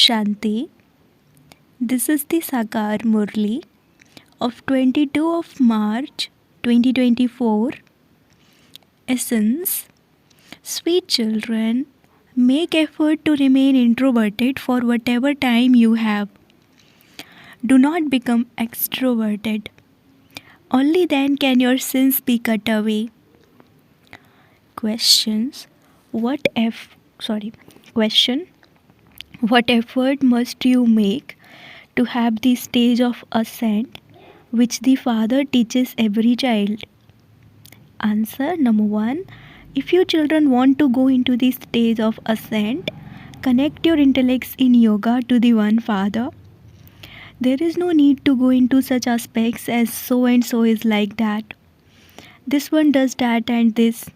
Shanti. This is the Sakar Murli of 22 of March 2024. Essence. Sweet children, make effort to remain introverted for whatever time you have. Do not become extroverted. Only then can your sins be cut away. Questions. Question. What effort must you make to have the stage of ascent which the Father teaches every child? Answer. Number 1. If you children want to go into the stage of ascent, connect your intellects in yoga to the one Father. There is no need to go into such aspects as so and so is like that. This one does that and this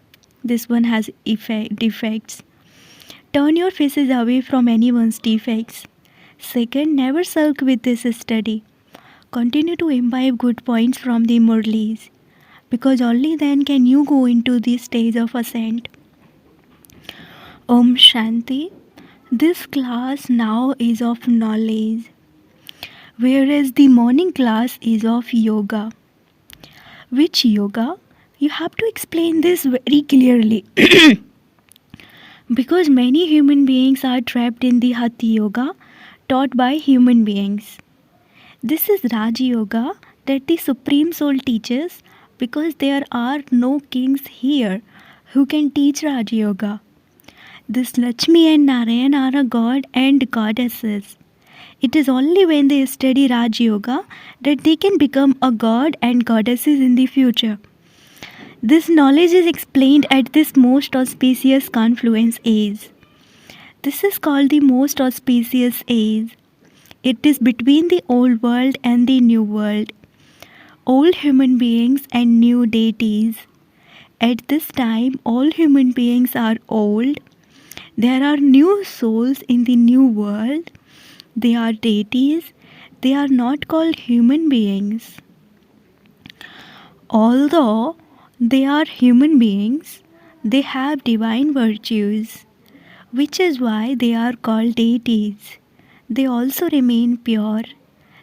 one has defects. Turn your faces away from anyone's defects. Second, never sulk with this study. Continue to imbibe good points from the Murlis, because only then can you go into the stage of ascent. Om Shanti. This class now is of knowledge, whereas the morning class is of yoga. Which yoga? You have to explain this very clearly. Because many human beings are trapped in the Hatha Yoga taught by human beings. This is Raj Yoga that the Supreme Soul teaches, because there are no kings here who can teach Raj Yoga. This Lakshmi and Narayan are a god and goddesses. It is only when they study Raj Yoga that they can become a god and goddesses in the future. This knowledge is explained at this most auspicious confluence age. This is called the most auspicious age. It is between the old world and the new world, old human beings and new deities. At this time, all human beings are old. There are new souls in the new world. They are deities. They are not called human beings. Although they are human beings, they have divine virtues, which is why they are called deities. They also remain pure.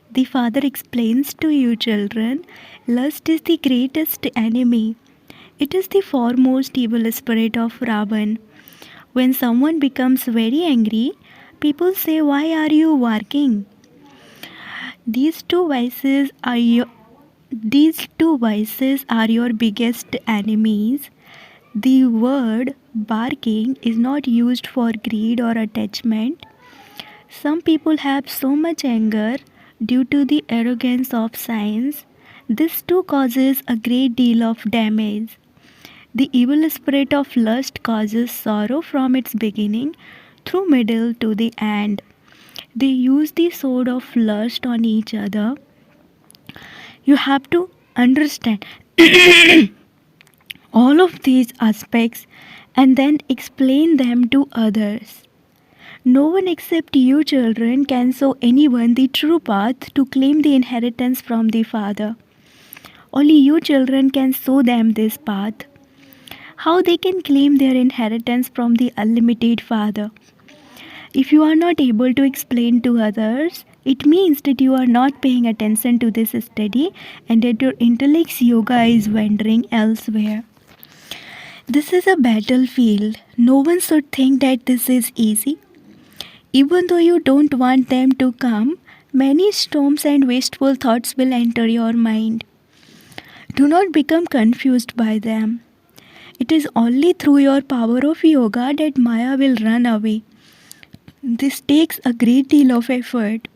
The Father explains to you children, lust is the greatest enemy. It is the foremost evil spirit of Ravan. When someone becomes very angry, people say, "Why are you working?" These two vices are your biggest enemies. The word barking is not used for greed or attachment. Some people have so much anger due to the arrogance of science. This too causes a great deal of damage. The evil spirit of lust causes sorrow from its beginning through middle to the end. They use the sword of lust on each other. You have to understand all of these aspects and then explain them to others. No one except you children can show anyone the true path to claim the inheritance from the Father. Only you children can show them this path. How they can claim their inheritance from the unlimited Father? If you are not able to explain to others, it means that you are not paying attention to this study and that your intellect's yoga is wandering elsewhere. This is a battlefield. No one should think that this is easy. Even though you don't want them to come, many storms and wasteful thoughts will enter your mind. Do not become confused by them. It is only through your power of yoga that Maya will run away. This takes a great deal of effort.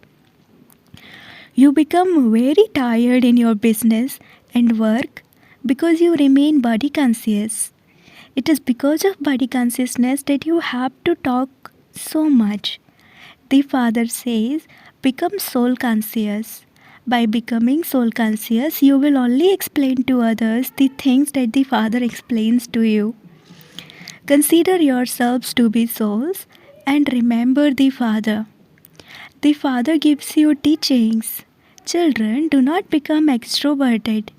You become very tired in your business and work because you remain body conscious. It is because of body consciousness that you have to talk so much. The Father says, become soul conscious. By becoming soul conscious, you will only explain to others the things that the Father explains to you. Consider yourselves to be souls and remember the Father. The Father gives you teachings. Children, do not become extroverted.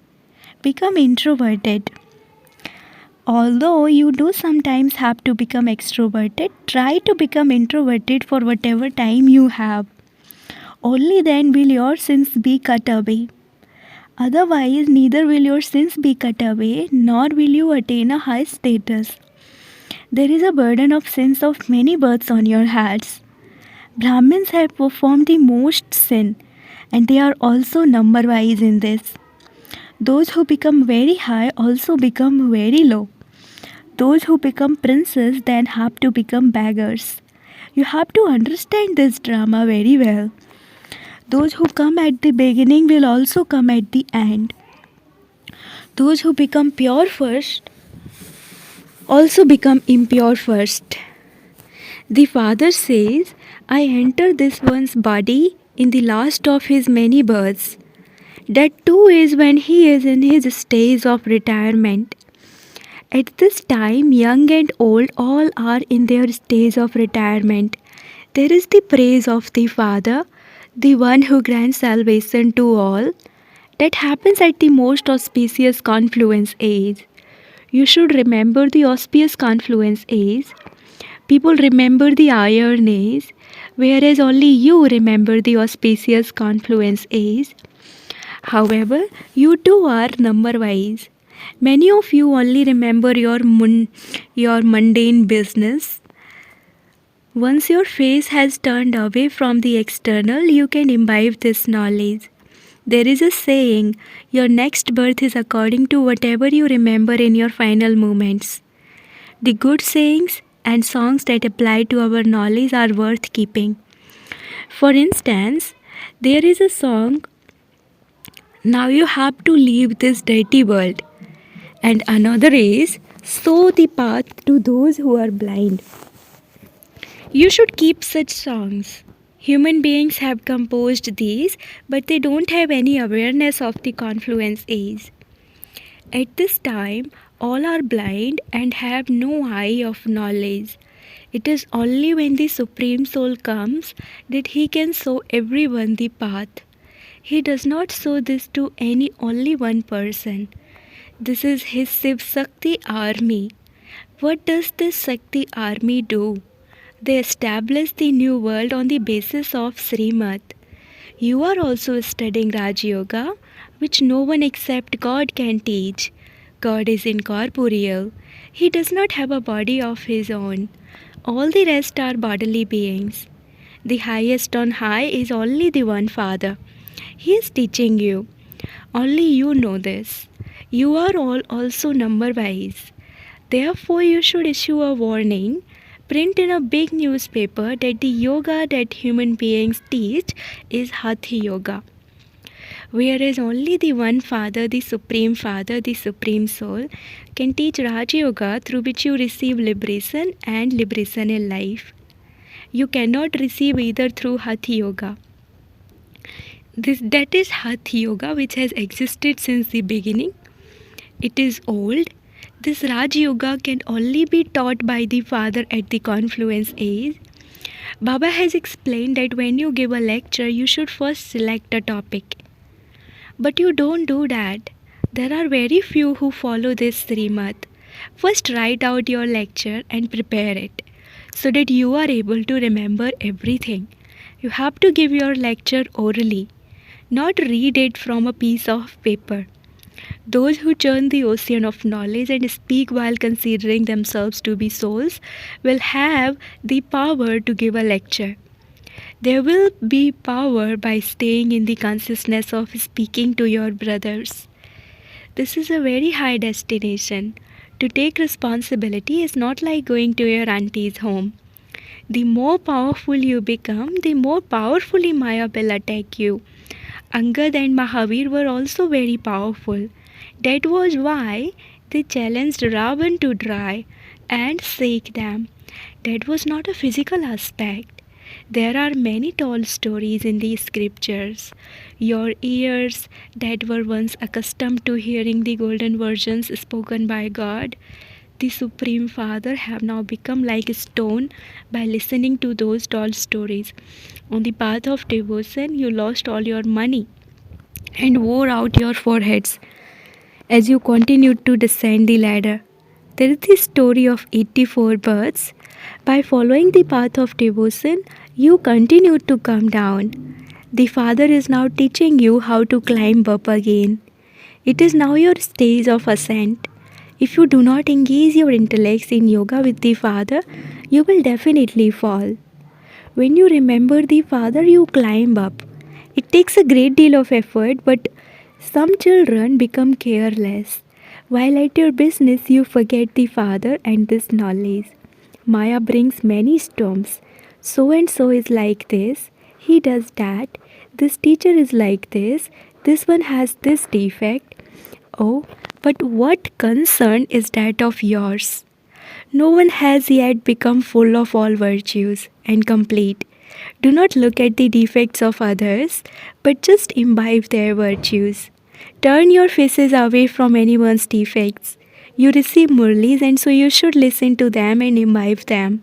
Become introverted. Although you do sometimes have to become extroverted, try to become introverted for whatever time you have. Only then will your sins be cut away. Otherwise, neither will your sins be cut away, nor will you attain a high status. There is a burden of sins of many births on your heads. Brahmins have performed the most sin, and they are also number wise in this. Those who become very high also become very low. Those who become princes then have to become beggars. You have to understand this drama very well. Those who come at the beginning will also come at the end. Those who become pure first also become impure first. The father says, I enter this one's body in the last of his many births. That too is when he is in his stage of retirement. At this time, young and old all are in their stage of retirement. There is the praise of the Father, the one who grants salvation to all. That happens at the most auspicious confluence age. You should remember the auspicious confluence age. People remember the iron age, whereas only you remember the auspicious confluence age. However, you too are number wise. Many of you only remember your mundane business. Once your face has turned away from the external, you can imbibe this knowledge. There is a saying, your next birth is according to whatever you remember in your final moments. The good sayings and songs that apply to our knowledge are worth keeping. For instance, there is a song, now you have to leave this dirty world. And another is, show the path to those who are blind. You should keep such songs. Human beings have composed these, but they don't have any awareness of the confluence age. At this time, all are blind and have no eye of knowledge. It is only when the Supreme Soul comes that he can show everyone the path. He does not show this to only one person. This is his Shiv Shakti army. What does this Shakti army do? They establish the new world on the basis of Srimad. You are also studying Raj Yoga, which no one except God can teach. God is incorporeal. He does not have a body of his own. All the rest are bodily beings. The highest on high is only the one Father. He is teaching you. Only you know this. You are all also number wise. Therefore, you should issue a warning, print in a big newspaper that the yoga that human beings teach is Hatha Yoga. Whereas only the one Father, the Supreme Soul, can teach Raj Yoga through which you receive liberation and liberation in life. You cannot receive either through Hatha Yoga. That is Hatha Yoga which has existed since the beginning. It is old. This Raj Yoga can only be taught by the Father at the confluence age. Baba has explained that when you give a lecture, you should first select a topic. But you don't do that. There are very few who follow this Srimad. First write out your lecture and prepare it so that you are able to remember everything. You have to give your lecture orally, not read it from a piece of paper. Those who churn the ocean of knowledge and speak while considering themselves to be souls will have the power to give a lecture. There will be power by staying in the consciousness of speaking to your brothers. This is a very high destination. To take responsibility is not like going to your auntie's home. The more powerful you become, the more powerfully Maya will attack you. Angad and Mahavir were also very powerful. That was why they challenged Ravan to try and shake them. That was not a physical aspect. There are many tall stories in the scriptures. Your ears that were once accustomed to hearing the golden versions spoken by God, the Supreme Father, have now become like stone by listening to those tall stories. On the path of devotion, you lost all your money and wore out your foreheads as you continued to descend the ladder. There is the story of 84 birds. By following the path of devotion, you continue to come down. The Father is now teaching you how to climb up again. It is now your stage of ascent. If you do not engage your intellects in yoga with the Father, you will definitely fall. When you remember the Father, you climb up. It takes a great deal of effort, but some children become careless. While at your business, you forget the Father and this knowledge. Maya brings many storms. So and so is like this, he does that, this teacher is like this one has this defect. Oh, but what concern is that of yours? No one has yet become full of all virtues and complete. Do not look at the defects of others, but just imbibe their virtues. Turn your faces away from anyone's defects. You receive Murlis, and so you should listen to them and imbibe them.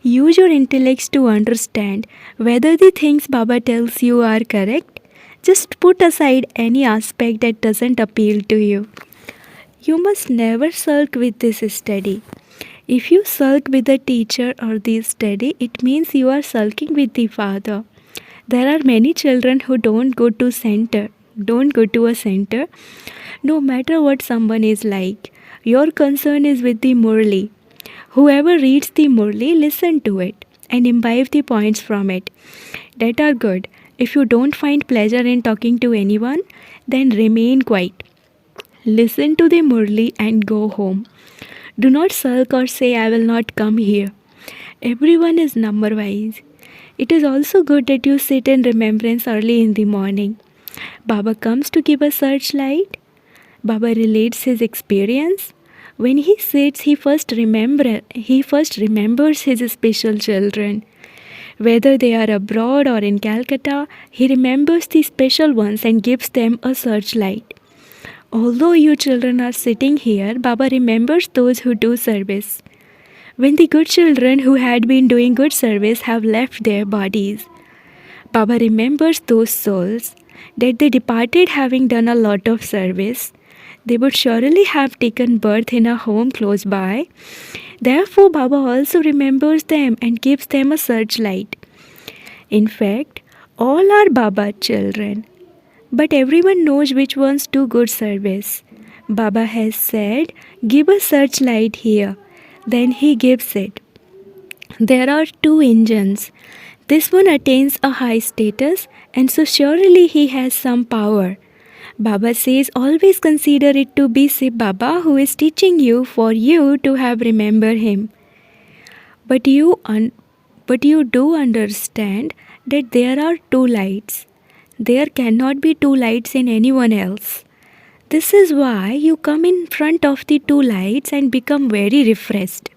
Use your intellects to understand whether the things Baba tells you are correct. Just put aside any aspect that doesn't appeal to you. You must never sulk with this study. If you sulk with the teacher or the study, it means you are sulking with the Father. There are many children who don't go to a center, no matter what someone is like. Your concern is with the Murli. Whoever reads the Murli, listen to it and imbibe the points from it. That are good. If you don't find pleasure in talking to anyone, then remain quiet. Listen to the Murli and go home. Do not sulk or say, I will not come here. Everyone is number wise. It is also good that you sit in remembrance early in the morning. Baba comes to give a searchlight. Baba relates his experience. When he sits, he first remembers his special children. Whether they are abroad or in Calcutta, he remembers the special ones and gives them a searchlight. Although you children are sitting here, Baba remembers those who do service. When the good children who had been doing good service have left their bodies, Baba remembers those souls that they departed having done a lot of service. They would surely have taken birth in a home close by. Therefore, Baba also remembers them and gives them a searchlight. In fact, all are Baba children. But everyone knows which ones do good service. Baba has said, give a searchlight here. Then he gives it. There are two engines. This one attains a high status, and so surely he has some power. Baba says, always consider it to be Sib Baba who is teaching you for you to have remember him. But you do understand that there are two lights. There cannot be two lights in anyone else. This is why you come in front of the two lights and become very refreshed.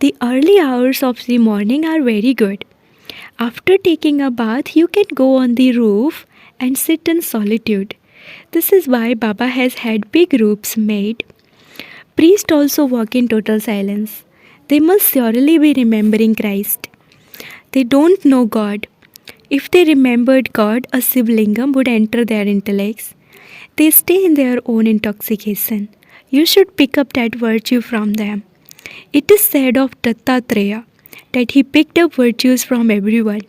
The early hours of the morning are very good. After taking a bath, you can go on the roof and sit in solitude. This is why Baba has had big roofs made. Priests also walk in total silence. They must surely be remembering Christ. They don't know God. If they remembered God, a Sivlingam would enter their intellects. They stay in their own intoxication. You should pick up that virtue from them. It is said of Dattatreya that he picked up virtues from everyone.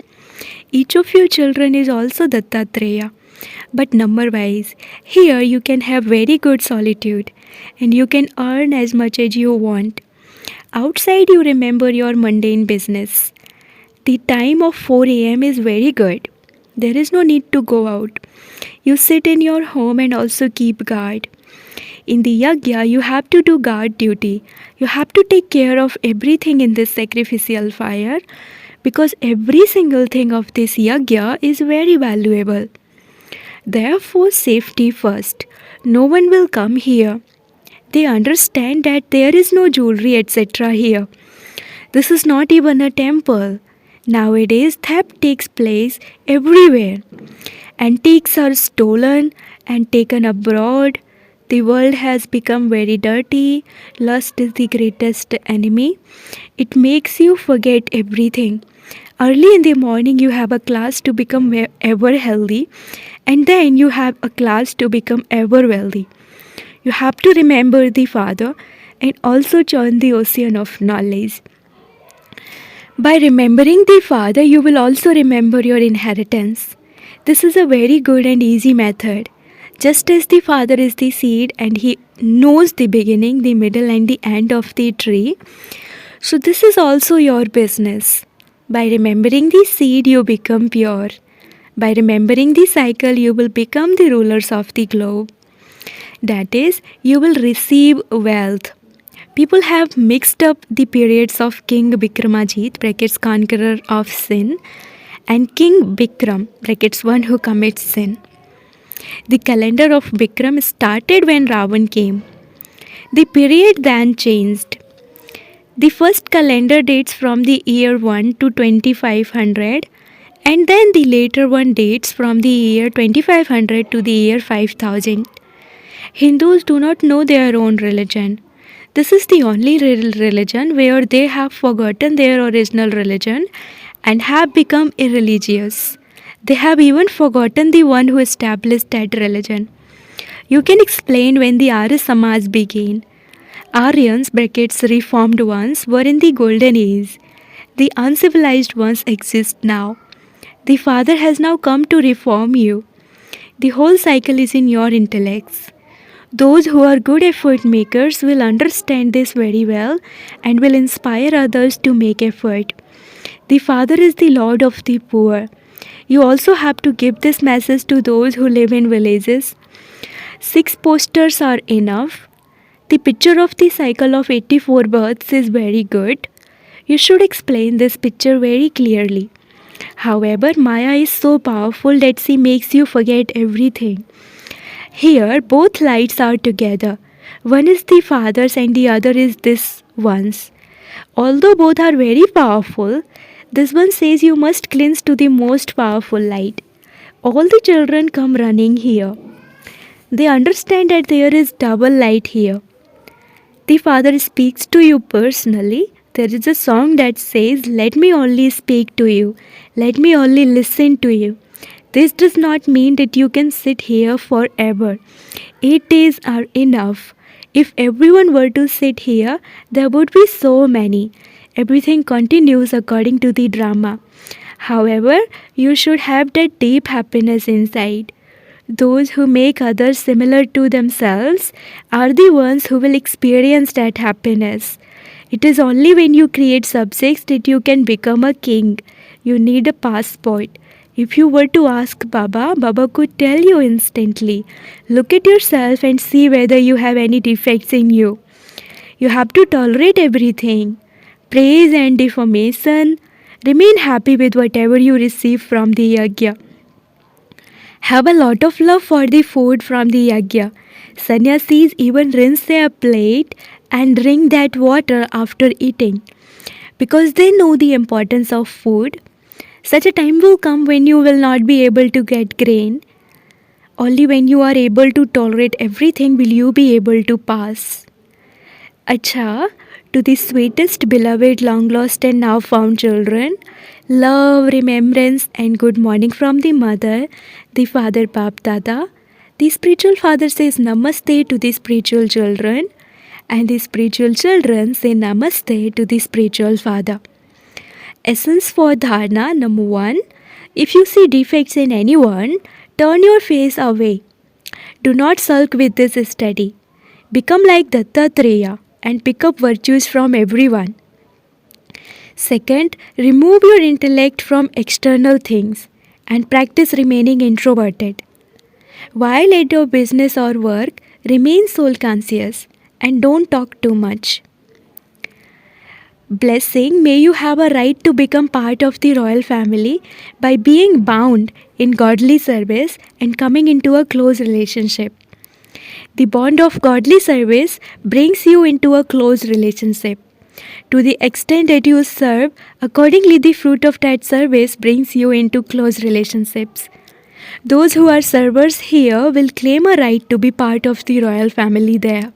Each of you children is also Dattatreya. But number-wise, here you can have very good solitude and you can earn as much as you want. Outside you remember your mundane business. The time of 4 a.m. is very good. There is no need to go out. You sit in your home and also keep guard. In the yagya, you have to do guard duty. You have to take care of everything in this sacrificial fire because every single thing of this yagya is very valuable. Therefore, safety first. No one will come here. They understand that there is no jewelry, etc. here. This is not even a temple. Nowadays, theft takes place everywhere. Antiques are stolen and taken abroad. The world has become very dirty. Lust is the greatest enemy. It makes you forget everything. Early in the morning, you have a class to become ever healthy, and then you have a class to become ever wealthy. You have to remember the Father, and also churn the ocean of knowledge. By remembering the Father, you will also remember your inheritance. This is a very good and easy method. Just as the Father is the seed and He knows the beginning, the middle, and the end of the tree, so this is also your business. By remembering the seed, you become pure. By remembering the cycle, you will become the rulers of the globe. That is, you will receive wealth. People have mixed up the periods of King Bikramajit, brackets conqueror of sin, and King Bikram, brackets one who commits sin. The calendar of Bikram started when Ravan came. The period then changed. The first calendar dates from the year 1 to 2500, and then the later one dates from the year 2500 to the year 5000. Hindus do not know their own religion. This is the only religion where they have forgotten their original religion and have become irreligious. They have even forgotten the one who established that religion. You can explain when the Arya Samaj began. Aryans, brackets reformed ones, were in the golden age. The uncivilized ones exist now. The Father has now come to reform you. The whole cycle is in your intellects. Those who are good effort makers will understand this very well and will inspire others to make effort. The Father is the Lord of the poor. You also have to give this message to those who live in villages. 6 posters are enough. The picture of the cycle of 84 births is very good. You should explain this picture very clearly. However, Maya is so powerful that she makes you forget everything. Here, both lights are together. One is the Father's and the other is this one's. Although both are very powerful, this one says you must cling to the most powerful light. All the children come running here. They understand that there is double light here. The Father speaks to you personally. There is a song that says, "Let me only speak to you. Let me only listen to you." This does not mean that you can sit here forever. 8 days are enough. If everyone were to sit here, there would be so many. Everything continues according to the drama. However, you should have that deep happiness inside. Those who make others similar to themselves are the ones who will experience that happiness. It is only when you create subjects that you can become a king. You need a passport. If you were to ask Baba, Baba could tell you instantly. Look at yourself and see whether you have any defects in you. You have to tolerate everything. Praise and defamation. Remain happy with whatever you receive from the yajna. Have a lot of love for the food from the yajna. Sannyasis even rinse their plate and drink that water after eating because they know the importance of food. Such a time will come when you will not be able to get grain. Only when you are able to tolerate everything will you be able to pass. Acha, to the sweetest, beloved, long lost and now found children, love, remembrance and good morning from the mother, the father Bap Dada. The spiritual father says namaste to the spiritual children and the spiritual children say namaste to the spiritual father. Essence for dharana, number 1. If you see defects in anyone, turn your face away. Do not sulk with this study. Become like Dattatreya and pick up virtues from everyone. Second, remove your intellect from external things and practice remaining introverted. While at your business or work, remain soul conscious and don't talk too much. Blessing, may you have a right to become part of the royal family by being bound in godly service and coming into a close relationship. The bond of godly service brings you into a close relationship. To the extent that you serve, accordingly the fruit of that service brings you into close relationships. Those who are servers here will claim a right to be part of the royal family there.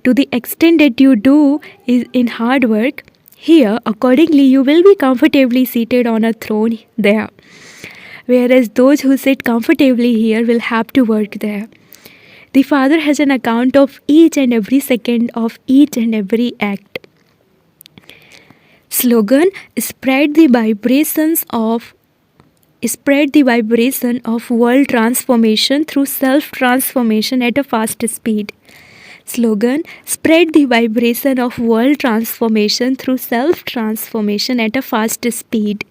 To the extent that you do is in hard work, here accordingly you will be comfortably seated on a throne there. Whereas those who sit comfortably here will have to work there. The Father has an account of each and every second of each and every act. Slogan: spread the vibration of world transformation through self-transformation at a fast speed. Slogan: spread the vibration of world transformation through self-transformation at a fast speed.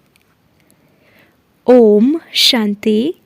Om Shanti.